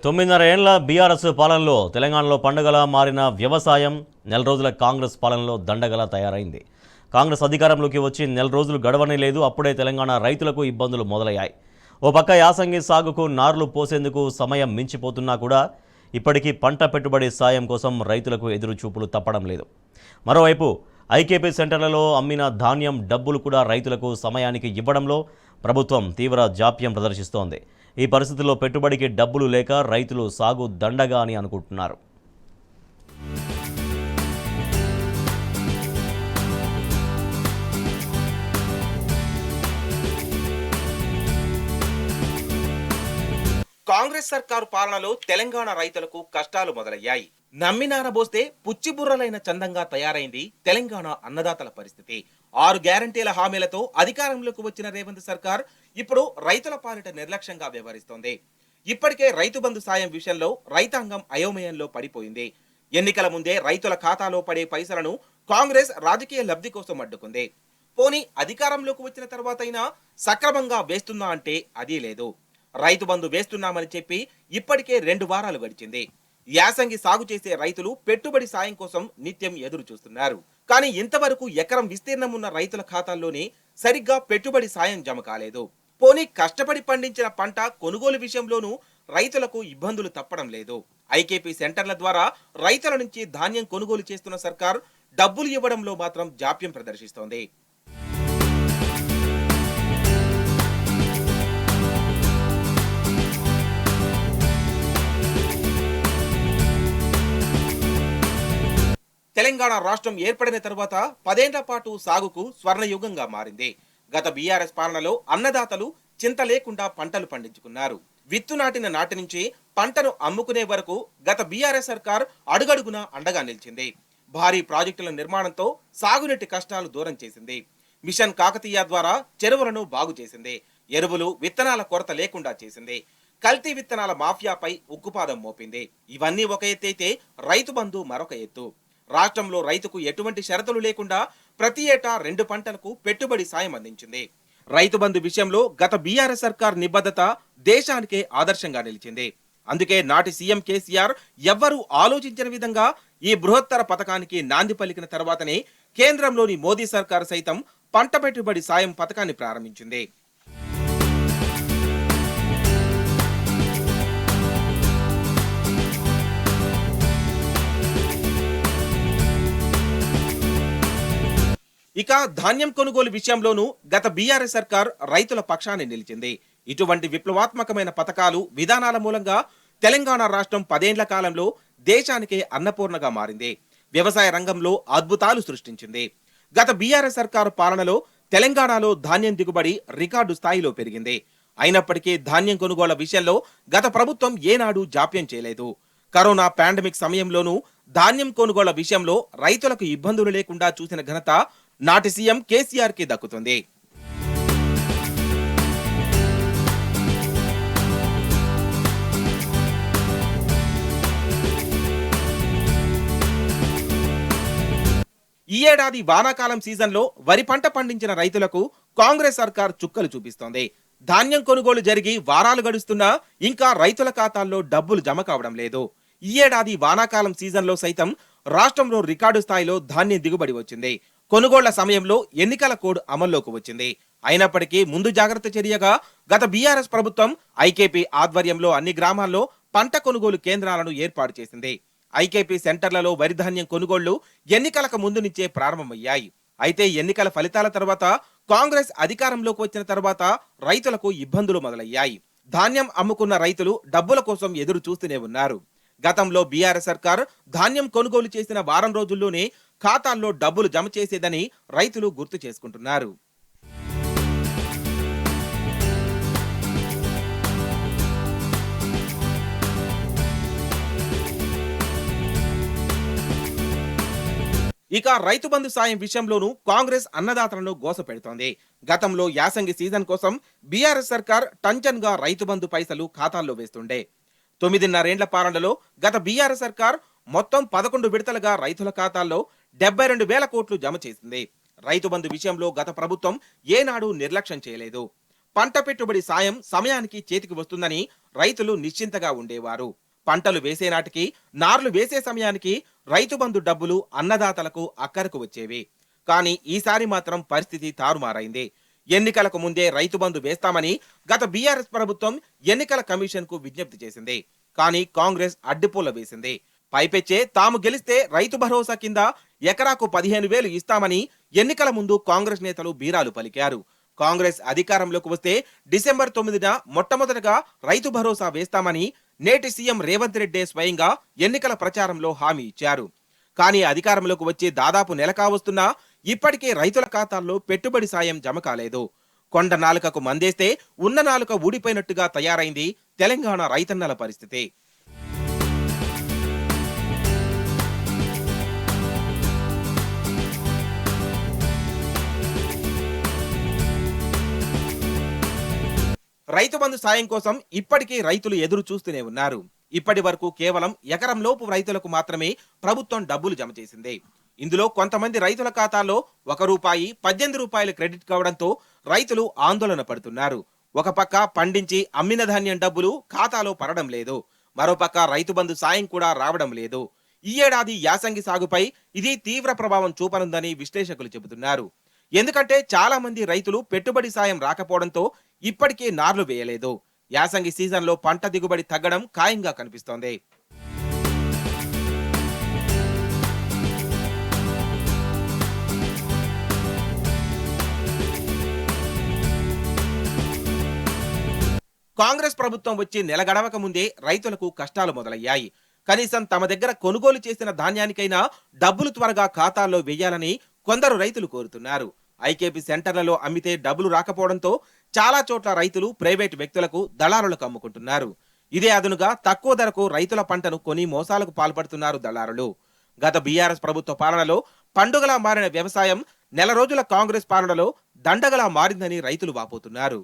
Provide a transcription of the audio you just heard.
9.5 ఏళ్ల బీఆర్ఎస్ పాలనలో తెలంగాణలో పండుగలా మారిన వ్యవసాయం నెల రోజుల కాంగ్రెస్ పాలనలో దండగలా తయారైంది. కాంగ్రెస్ అధికారంలోకి వచ్చి నెల రోజులు గడవనే లేదు. అప్పుడే తెలంగాణ రైతులకు ఇబ్బందులు మొదలయ్యాయి. ఓ పక్క యాసంగి సాగుకు నార్లు పోసేందుకు సమయం మించిపోతున్నా కూడా ఇప్పటికీ పంట పెట్టుబడి సాయం కోసం రైతులకు ఎదురు చూపులు తప్పడం లేదు. మరోవైపు ఐకేపీ సెంటర్లలో అమ్మిన ధాన్యం డబ్బులు కూడా రైతులకు సమయానికి ఇవ్వడంలో ప్రభుత్వం తీవ్ర జాప్యం ప్రదర్శిస్తోంది. ఈ పరిస్థితుల్లో పెట్టుబడికి డబ్బులు లేక రైతులు సాగు దండగా అని అనుకుంటున్నారు. కాంగ్రెస్ సర్కారు పాలనలో తెలంగాణ రైతులకు కష్టాలు మొదలయ్యాయి. నమ్మినారబోస్తే పుచ్చిబుర్రలైన చందంగా తయారైంది తెలంగాణ అన్నదాతల పరిస్థితి. 6 గ్యారంటీల హామీలతో అధికారంలోకి వచ్చిన రేవంత్ సర్కార్ ఇప్పుడు రైతుల పాలిట నిర్లక్ష్యంగా వ్యవహరిస్తోంది. ఇప్పటికే రైతు బంధు సాయం విషయంలో రైతాంగం అయోమయంలో పడిపోయింది. ఎన్నికల ముందే రైతుల ఖాతాలో పడే పైసలను కాంగ్రెస్ రాజకీయ లబ్ధి కోసం అడ్డుకుంది. పోనీ అధికారంలోకి వచ్చిన తర్వాతైనా సక్రమంగా వేస్తుందా అంటే అదీ లేదు. రైతు బంధు వేస్తున్నామని చెప్పి ఇప్పటికే 2 వారాలు గడిచింది. యాసంగి సాగు చేసే రైతులు పెట్టుబడి సాయం కోసం నిత్యం ఎదురు చూస్తున్నారు. కానీ ఇంతవరకు ఎకరం విస్తీర్ణం ఉన్న రైతుల ఖాతాల్లోనే సరిగ్గా పెట్టుబడి సాయం జమ కాలేదు. పోనీ కష్టపడి పండించిన పంట కొనుగోలు విషయంలోనూ రైతులకు ఇబ్బందులు తప్పడం లేదు. ఐకేపీ సెంటర్ల ద్వారా రైతుల నుంచి ధాన్యం కొనుగోలు చేస్తున్న సర్కార్ డబ్బులు ఇవ్వడంలో మాత్రం జాప్యం ప్రదర్శిస్తోంది. తెలంగాణ రాష్ట్రం ఏర్పడిన తరువాత 10 ఏళ్ల పాటు సాగుకు స్వర్ణయుగంగా మారింది. గత బీఆర్ఎస్ పాలనలో అన్నదాతలు చింత లేకుండా పంటలు పండించుకున్నారు. విత్తు నాటిన నాటి నుంచి పంటను అమ్ముకునే వరకు గత బీఆర్ఎస్ సర్కార్ అడుగడుగునా అండగా నిలిచింది. భారీ ప్రాజెక్టుల నిర్మాణంతో సాగునీటి కష్టాలు దూరం చేసింది. మిషన్ కాకతీయ ద్వారా చెరువులను బాగు చేసింది. ఎరువులు విత్తనాల కొరత లేకుండా చేసింది. కల్తీ విత్తనాల మాఫియాపై ఉక్కుపాదం మోపింది. ఇవన్నీ ఒక ఎత్తైతే రైతు బంధు మరొక ఎత్తు. రాష్ట్రంలో రైతుకు ఎటువంటి షరతులు లేకుండా ప్రతి ఏటా 2 పంటలకు పెట్టుబడి సాయం అందించింది. రైతు బంధు విషయంలో గత బీఆర్ఎస్ సర్కార్ నిబద్ధత దేశానికే ఆదర్శంగా నిలిచింది. అందుకే నాటి సీఎం కేసీఆర్ ఎవ్వరూ ఆలోచించిన విధంగా ఈ బృహత్తర పథకానికి నాంది పలికిన తర్వాతనే కేంద్రంలోని మోదీ సర్కార్ సైతం పంట పెట్టుబడి సాయం పథకాన్ని ప్రారంభించింది. ఇక ధాన్యం కొనుగోలు విషయంలోనూ గత బీఆర్ఎస్ సర్కార్ రైతుల పక్షాన్ని నిలిచింది. ఇటువంటి విప్లవాత్మకమైన పథకాలు విధానాల మూలంగా తెలంగాణ రాష్ట్రం 10 ఏళ్ల కాలంలో దేశానికే అన్నపూర్ణగా మారింది. వ్యవసాయ రంగంలో అద్భుతాలు సృష్టించింది. గత బీఆర్ఎస్ సర్కారు పాలనలో తెలంగాణలో ధాన్యం దిగుబడి రికార్డు స్థాయిలో పెరిగింది. అయినప్పటికీ ధాన్యం కొనుగోళ్ల విషయంలో గత ప్రభుత్వం ఏనాడు జాప్యం చేయలేదు. కరోనా పాండమిక్ సమయంలోనూ ధాన్యం కొనుగోళ్ల విషయంలో రైతులకు ఇబ్బందులు లేకుండా చూసిన ఘనత నాటి సీఎం కేసీఆర్ కి దక్కుతుంది. ఈ ఏడాది వానాకాలం సీజన్లో వరి పంట పండించిన రైతులకు కాంగ్రెస్ సర్కార్ చుక్కలు చూపిస్తోంది. ధాన్యం కొనుగోలు జరిగి వారాలు గడుస్తున్నా ఇంకా రైతుల ఖాతాల్లో డబ్బులు జమ కావడం లేదు. ఈ ఏడాది వానాకాలం సీజన్లో సైతం రాష్ట్రంలో రికార్డు స్థాయిలో ధాన్యం దిగుబడి వచ్చింది. కొనుగోళ్ల సమయంలో ఎన్నికల కోడ్ అమల్లోకి వచ్చింది. అయినప్పటికీ ముందు జాగ్రత్త చర్యగా గత బీఆర్ఎస్ ప్రభుత్వం ఐకేపీ ఆధ్వర్యంలో అన్ని గ్రామాల్లో పంట కొనుగోలు కేంద్రాలను ఏర్పాటు చేసింది. ఐకేపీ సెంటర్లలో వరి ధాన్యం కొనుగోళ్లు ఎన్నికలకు ముందు నుంచే ప్రారంభమయ్యాయి. అయితే ఎన్నికల ఫలితాల తర్వాత కాంగ్రెస్ అధికారంలోకి వచ్చిన తర్వాత రైతులకు ఇబ్బందులు మొదలయ్యాయి. ధాన్యం అమ్ముకున్న రైతులు డబ్బుల కోసం ఎదురు చూస్తూనే ఉన్నారు. గతంలో బీఆర్ఎస్ సర్కార్ ధాన్యం కొనుగోలు చేసిన వారం రోజుల్లోనే ఖాతాల్లో డబ్బులు జమ చేసేదని రైతులు గుర్తు చేసుకుంటున్నారు. ఇక రైతు బంధు సాయం విషయంలోనూ కాంగ్రెస్ అన్నదాతలను గోసపెడుతోంది. గతంలో యాసంగి సీజన్ కోసం బీఆర్ఎస్ సర్కార్ టంచన్ గా రైతు బంధు పైసలు ఖాతాల్లో వేస్తుండే. 9.5 ఏళ్ల పాలనలో గత బీఆర్ఎస్ సర్కార్ మొత్తం 11 విడతలుగా రైతుల ఖాతాల్లో 72,000 కోట్లు జమ చేసింది. రైతు బంధు విషయంలో గత ప్రభుత్వం ఏనాడు నిర్లక్ష్యం చేయలేదు. పంట పెట్టుబడి సాయం సమయానికి చేతికి వస్తుందని రైతులు నిశ్చింతగా ఉండేవారు. పంటలు వేసే నాటికి, నార్లు వేసే సమయానికి రైతు బంధు డబ్బులు అన్నదాతలకు అక్కరకు వచ్చేవి. కానీ ఈసారి మాత్రం పరిస్థితి తారుమారైంది. ఎన్నికలకు ముందే రైతు బంధు వేస్తామని గత బీఆర్ఎస్ ప్రభుత్వం ఎన్నికల కమిషన్ కు విజ్ఞప్తి చేసింది. కానీ కాంగ్రెస్ అడ్డుపూల వేసింది. పైపెచ్చే తాము గెలిస్తే రైతు భరోసా కింద ఎకరాకు 15,000 ఇస్తామని ఎన్నికల ముందు కాంగ్రెస్ నేతలు బీరాలు పలికారు. కాంగ్రెస్ అధికారంలోకి వస్తే డిసెంబర్ 9న మొట్టమొదటగా రైతు భరోసా వేస్తామని నేటి సీఎం రేవంత్ రెడ్డి స్వయంగా ఎన్నికల ప్రచారంలో హామీ ఇచ్చారు. కానీ అధికారంలోకి వచ్చి దాదాపు నెల కావస్తున్నా ఇప్పటికే రైతుల ఖాతాల్లో పెట్టుబడి సాయం జమ కాలేదు. కొండ నాలుకకు మందేస్తే ఉన్న నాలుక ఊడిపోయినట్టుగా తయారైంది తెలంగాణ రైతన్నల పరిస్థితి. రైతు బంధు సాయం కోసం ఇప్పటికీ రైతులు ఎదురు చూస్తూనే ఉన్నారు. ఇప్పటి వరకు కేవలం ఎకరం లోపు రైతులకు మాత్రమే ప్రభుత్వం డబ్బులు జమ చేసింది. ఇందులో కొంతమంది రైతుల ఖాతాలో ₹1, ₹18 క్రెడిట్ కావడంతో రైతులు ఆందోళన పడుతున్నారు. ఒక పక్క పండించి అమ్మిన ధాన్యం డబ్బులు ఖాతాలో పడడం లేదు, మరోపక్క రైతు బంధు సాయం కూడా రావడం లేదు. ఈ ఏడాది యాసంగి సాగుపై ఇది తీవ్ర ప్రభావం చూపనుందని విశ్లేషకులు చెబుతున్నారు. ఎందుకంటే చాలా మంది రైతులు పెట్టుబడి సాయం రాకపోవడంతో ఇప్పటికే నార్లు వేయలేదు. యాసంగి సీజన్లో పంట దిగుబడి తగ్గడం ఖాయంగా కనిపిస్తోంది. కాంగ్రెస్ ప్రభుత్వం వచ్చి నెల గడవక ముందే రైతులకు కష్టాలు మొదలయ్యాయి. కనీసం తమ దగ్గర కొనుగోలు చేసిన ధాన్యానికైనా డబ్బులు త్వరగా ఖాతాల్లో వేయాలని కొందరు రైతులు కోరుతున్నారు. ఐకేపీ సెంటర్లలో అమ్మితే డబ్బులు రాకపోవడంతో చాలా చోట్ల రైతులు ప్రైవేటు వ్యక్తులకు, దళారులకు అమ్ముకుంటున్నారు. ఇదే అదునుగా తక్కువ ధరకు రైతుల పంటను కొని మోసాలకు పాల్పడుతున్నారు దళారులు. గత బీఆర్ఎస్ ప్రభుత్వ పాలనలో పండుగలా మారిన వ్యవసాయం నెల రోజుల కాంగ్రెస్ పాలనలో దండగలా మారిందని రైతులు వాపోతున్నారు.